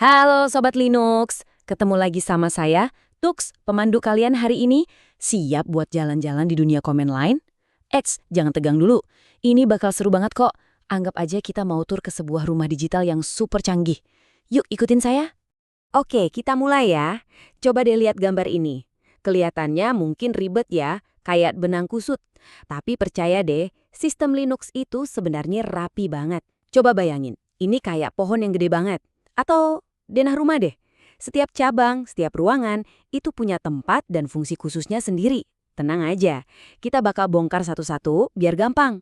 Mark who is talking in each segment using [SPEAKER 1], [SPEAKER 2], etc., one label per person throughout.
[SPEAKER 1] Halo Sobat Linux, ketemu lagi sama saya, Tux, pemandu kalian hari ini. Siap buat jalan-jalan di dunia komen lain? Jangan tegang dulu, ini bakal seru banget kok. Anggap aja kita mau tur ke sebuah rumah digital yang super canggih. Yuk ikutin saya. Oke, kita mulai ya. Coba deh lihat gambar ini. Kelihatannya mungkin ribet ya, kayak benang kusut. Tapi percaya deh, sistem Linux itu sebenarnya rapi banget. Coba bayangin, ini kayak pohon yang gede banget. Atau denah rumah deh. Setiap cabang, setiap ruangan, itu punya tempat dan fungsi khususnya sendiri. Tenang aja, kita bakal bongkar satu-satu biar gampang.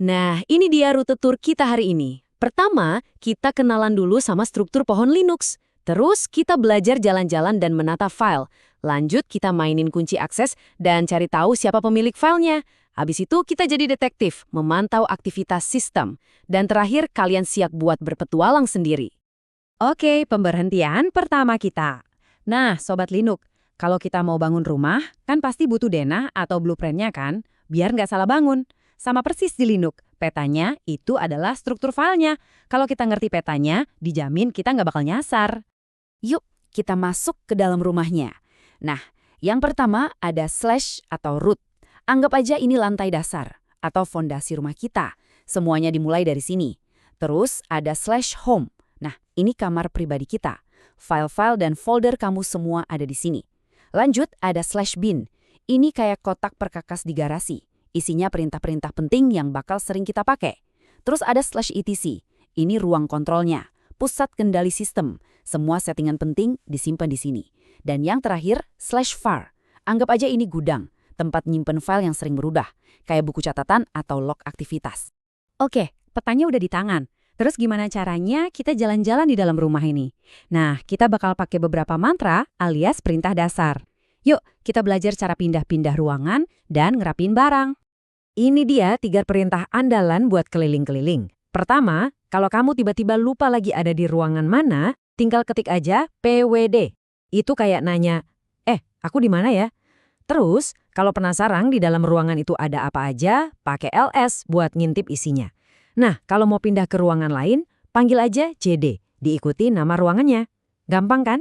[SPEAKER 1] Nah, ini dia rute tur kita hari ini. Pertama, kita kenalan dulu sama struktur pohon Linux. Terus, kita belajar jalan-jalan dan menata file. Lanjut, kita mainin kunci akses dan cari tahu siapa pemilik filenya. Habis itu, kita jadi detektif, memantau aktivitas sistem. Dan terakhir, kalian siap buat berpetualang sendiri. Oke, pemberhentian pertama kita. Nah, Sobat Linux, kalau kita mau bangun rumah, kan pasti butuh denah atau blueprint-nya kan? Biar nggak salah bangun. Sama persis di Linux, petanya itu adalah struktur filenya. Kalau kita ngerti petanya, dijamin kita nggak bakal nyasar. Yuk, kita masuk ke dalam rumahnya. Nah, yang pertama ada slash atau root. Anggap aja ini lantai dasar atau fondasi rumah kita. Semuanya dimulai dari sini. Terus ada slash home. Nah, ini kamar pribadi kita. File-file dan folder kamu semua ada di sini. Lanjut, ada slash bin. Ini kayak kotak perkakas di garasi. Isinya perintah-perintah penting yang bakal sering kita pakai. Terus ada slash etc. Ini ruang kontrolnya, pusat kendali sistem. Semua settingan penting disimpan di sini. Dan yang terakhir, slash var. Anggap aja ini gudang, tempat nyimpen file yang sering berubah, kayak buku catatan atau log aktivitas. Oke, petanya udah di tangan. Terus gimana caranya kita jalan-jalan di dalam rumah ini? Nah, kita bakal pakai beberapa mantra alias perintah dasar. Yuk, kita belajar cara pindah-pindah ruangan dan ngerapin barang. Ini dia 3 perintah andalan buat keliling-keliling. Pertama, kalau kamu tiba-tiba lupa lagi ada di ruangan mana, tinggal ketik aja PWD. Itu kayak nanya, aku di mana ya? Terus, kalau penasaran di dalam ruangan itu ada apa aja, pakai LS buat ngintip isinya. Nah, kalau mau pindah ke ruangan lain, panggil aja CD, diikuti nama ruangannya. Gampang kan?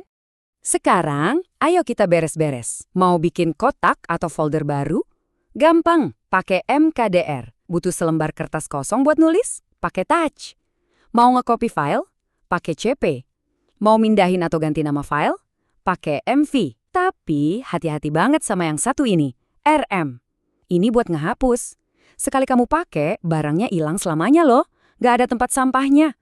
[SPEAKER 1] Sekarang, ayo kita beres-beres. Mau bikin kotak atau folder baru? Gampang, pakai MKDR. Butuh selembar kertas kosong buat nulis? Pakai touch. Mau nge-copy file? Pakai CP. Mau mindahin atau ganti nama file? Pakai MV. Tapi hati-hati banget sama yang satu ini, RM. Ini buat ngehapus. Sekali kamu pakai, barangnya hilang selamanya loh. Nggak ada tempat sampahnya.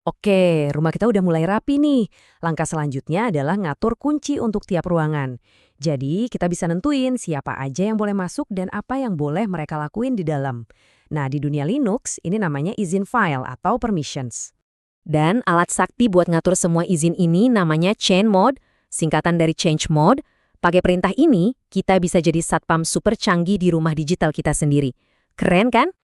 [SPEAKER 1] Oke, rumah kita udah mulai rapi nih. Langkah selanjutnya adalah ngatur kunci untuk tiap ruangan. Jadi, kita bisa nentuin siapa aja yang boleh masuk dan apa yang boleh mereka lakuin di dalam. Nah, di dunia Linux, ini namanya izin file atau permissions. Dan alat sakti buat ngatur semua izin ini namanya chain mode, singkatan dari change mode. Pakai perintah ini, kita bisa jadi satpam super canggih di rumah digital kita sendiri. Keren kan?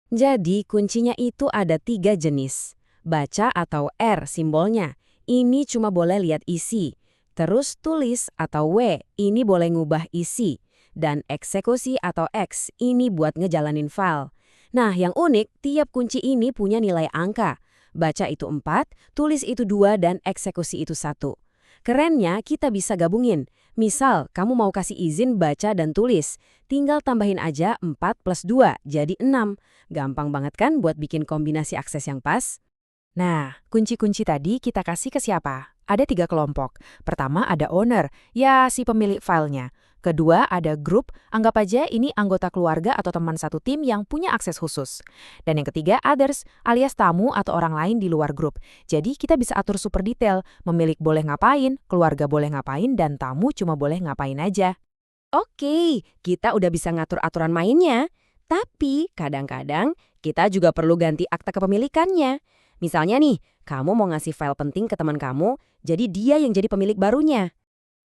[SPEAKER 1] Jadi kuncinya itu ada 3 jenis. Baca atau R simbolnya, ini cuma boleh lihat isi. Terus tulis atau W, ini boleh ngubah isi. Dan eksekusi atau X, ini buat ngejalanin file. Nah, yang unik, tiap kunci ini punya nilai angka. Baca itu 4, tulis itu 2, dan eksekusi itu 1. Kerennya, kita bisa gabungin. Misal, kamu mau kasih izin baca dan tulis. Tinggal tambahin aja 4 plus 2, jadi 6. Gampang banget kan buat bikin kombinasi akses yang pas? Nah, kunci-kunci tadi kita kasih ke siapa? Ada 3 kelompok. Pertama ada owner, ya si pemilik filenya. Kedua ada grup, anggap aja ini anggota keluarga atau teman satu tim yang punya akses khusus. Dan yang ketiga others, alias tamu atau orang lain di luar grup. Jadi kita bisa atur super detail, pemilik boleh ngapain, keluarga boleh ngapain, dan tamu cuma boleh ngapain aja. Oke, kita udah bisa ngatur aturan mainnya. Tapi kadang-kadang kita juga perlu ganti akta kepemilikannya. Misalnya nih, kamu mau ngasih file penting ke teman kamu, jadi dia yang jadi pemilik barunya.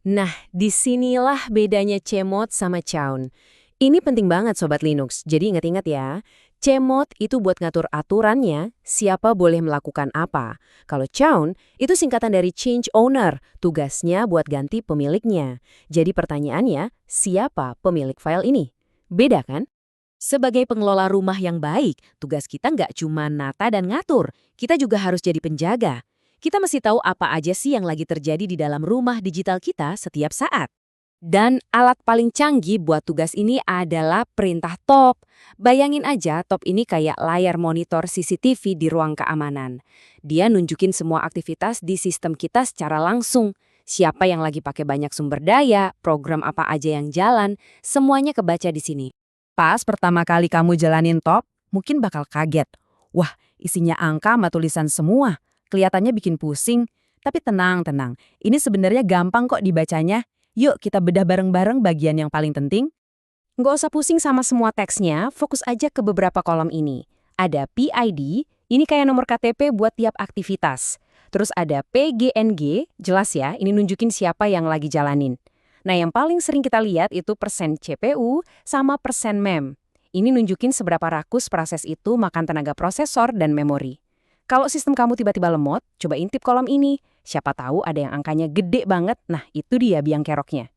[SPEAKER 1] Nah, disinilah bedanya Cmod sama Chown. Ini penting banget Sobat Linux, jadi ingat-ingat ya. Cmod itu buat ngatur aturannya, siapa boleh melakukan apa. Kalau Chown, itu singkatan dari Change Owner, tugasnya buat ganti pemiliknya. Jadi pertanyaannya, siapa pemilik file ini? Beda kan? Sebagai pengelola rumah yang baik, tugas kita nggak cuma nata dan ngatur, kita juga harus jadi penjaga. kita mesti tahu apa aja sih yang lagi terjadi di dalam rumah digital kita setiap saat. Dan alat paling canggih buat tugas ini adalah perintah top. Bayangin aja top ini kayak layar monitor CCTV di ruang keamanan. Dia nunjukin semua aktivitas di sistem kita secara langsung. Siapa yang lagi pakai banyak sumber daya, program apa aja yang jalan, semuanya kebaca di sini. Pas pertama kali kamu jalanin top, mungkin bakal kaget. Wah, isinya angka sama tulisan semua. Kelihatannya bikin pusing. Tapi tenang. Ini sebenarnya gampang kok dibacanya. Yuk kita bedah bareng-bareng bagian yang paling penting. Nggak usah pusing sama semua teksnya, fokus aja ke beberapa kolom ini. Ada PID, ini kayak nomor KTP buat tiap aktivitas. Terus ada PGNG, jelas ya, ini nunjukin siapa yang lagi jalanin. Nah yang paling sering kita lihat itu persen CPU sama persen mem. Ini nunjukin seberapa rakus proses itu makan tenaga prosesor dan memori. Kalau sistem kamu tiba-tiba lemot, coba intip kolom ini. Siapa tahu ada yang angkanya gede banget, nah itu dia biang keroknya.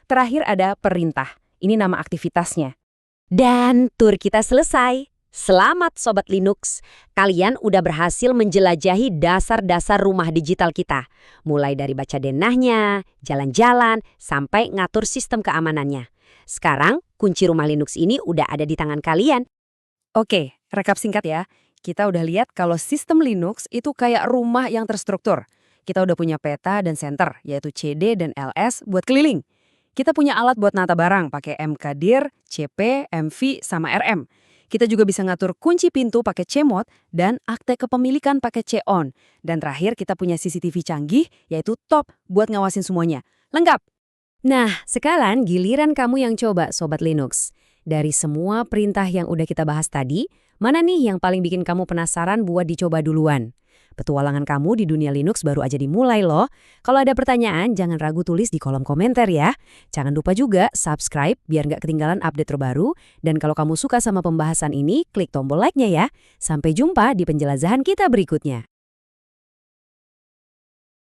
[SPEAKER 1] Terakhir ada perintah, ini nama aktivitasnya.
[SPEAKER 2] Dan tur kita selesai. Selamat Sobat Linux, kalian udah berhasil menjelajahi dasar-dasar rumah digital kita. Mulai dari baca denahnya, jalan-jalan, sampai ngatur sistem keamanannya. Sekarang, kunci rumah Linux ini udah ada di tangan kalian.
[SPEAKER 1] Oke, rekap singkat ya. Kita udah lihat kalau sistem Linux itu kayak rumah yang terstruktur. Kita udah punya peta dan center, yaitu CD dan LS buat keliling. Kita punya alat buat nata barang pakai mkdir, CP, MV, sama RM. Kita juga bisa ngatur kunci pintu pakai Cmod dan akte kepemilikan pakai Con. Dan terakhir kita punya CCTV canggih, yaitu top buat ngawasin semuanya. Lengkap!
[SPEAKER 2] Nah, sekarang giliran kamu yang coba Sobat Linux. Dari semua perintah yang udah kita bahas tadi, mana nih yang paling bikin kamu penasaran buat dicoba duluan? Petualangan kamu di dunia Linux baru aja dimulai loh. Kalau ada pertanyaan, jangan ragu tulis di kolom komentar ya. Jangan lupa juga subscribe biar nggak ketinggalan update terbaru. Dan kalau kamu suka sama pembahasan ini, klik tombol like-nya ya. Sampai jumpa di penjelajahan kita berikutnya.